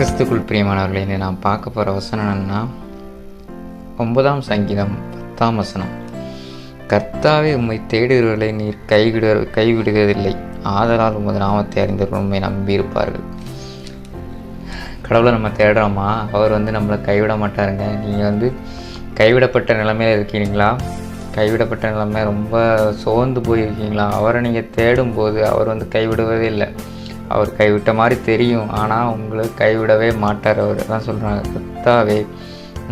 கிறிஸ்துக்குள் பிரியமானவர்களே, இதை நான் பார்க்க போகிற வசனம் என்னன்னா 9ஆம் சங்கீதம் 10ஆம் வசனம். கர்த்தாவே, உம்மை தேடுகிறவர்களை நீர் கைவிடுவதில்லை, ஆதலால் உமது நாமத்தை அறிந்தவர்கள் உண்மை நம்பியிருப்பார்கள். கடவுளை நம்ம தேடுறோமா, அவர் நம்மளை கைவிட மாட்டாருங்க. நீங்கள் கைவிடப்பட்ட நிலைமையில் இருக்கீங்களா? கைவிடப்பட்ட நிலைமை ரொம்ப சோர்ந்து போயிருக்கீங்களா? அவரை நீங்கள் தேடும்போது அவர் கைவிடுவதே இல்லை. அவர் கைவிட்ட மாதிரி தெரியும், ஆனால் உங்களை கைவிடவே மாட்டார். அவர் தான் சொல்கிறாங்க, கர்த்தாவே,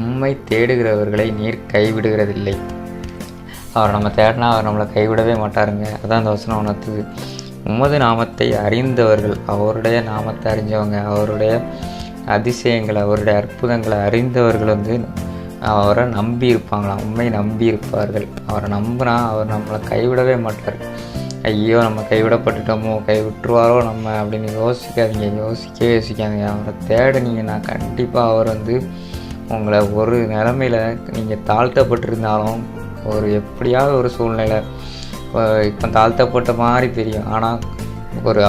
உம்மை தேடுகிறவர்களை நீர் கைவிடுகிறதில்லை. அவர் நம்ம தேடினா அவர் நம்மளை கைவிடவே மாட்டாருங்க. அதான் அந்த வசனம் உணர்த்துது. உமது நாமத்தை அறிந்தவர்கள், அவருடைய நாமத்தை அறிஞ்சவங்க, அவருடைய அதிசயங்களை, அவருடைய அற்புதங்களை அறிந்தவர்கள் அவரை நம்பி இருப்பாங்களாம், உண்மை நம்பி இருப்பார்கள். அவரை நம்பினா அவர் நம்மளை கைவிடவே மாட்டார். ஐயோ, நம்ம கைவிடப்பட்டுட்டோமோ, கைவிட்டுருவாரோ நம்ம அப்படின்னு யோசிக்காதீங்க. அவரை தேடுனீங்கன்னா கண்டிப்பாக அவர் உங்களை ஒரு நிலமையில் நீங்கள் தாழ்த்தப்பட்டிருந்தாலும், எப்படியாவது ஒரு சூழ்நிலை இப்போ தாழ்த்தப்பட்ட மாதிரி தெரியும், ஆனால்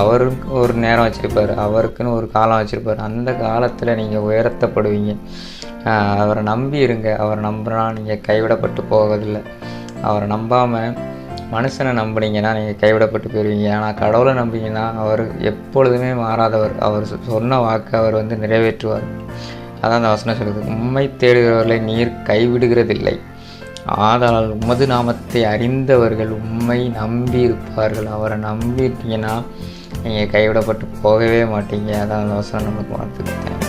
அவருக்கு ஒரு நேரம் வச்சுருப்பார், அவருக்குன்னு ஒரு காலம் வச்சுருப்பார். அந்த காலத்தில் நீங்கள் உயர்த்தப்படுவீங்க. அவரை நம்பி இருங்க. அவரை நம்புனா நீங்கள் கைவிடப்பட்டு போவதில்லை. அவரை நம்பாமல் மனுஷனை நம்பினீங்கன்னா நீங்கள் கைவிடப்பட்டு போயிடுவீங்க. ஆனால் கடவுளை நம்பிங்கன்னா அவர் எப்பொழுதுமே மாறாதவர். அவர் சொன்ன வாக்கு அவர் நிறைவேற்றுவார். அதான் அந்த வசனம் சொல்லுது, உம்மை தேடுகிறவர்களை நீர் கைவிடுகிறதில்லை, ஆதலால் உமது நாமத்தை அறிந்தவர்கள் உம்மை நம்பி இருப்பார்கள். அவரை நம்பிட்டீங்கன்னா நீங்கள் கைவிடப்பட்டு போகவே மாட்டீங்க. அதான் அந்த வசனம் நமக்கு வாழ்த்துக்கிட்டேன்.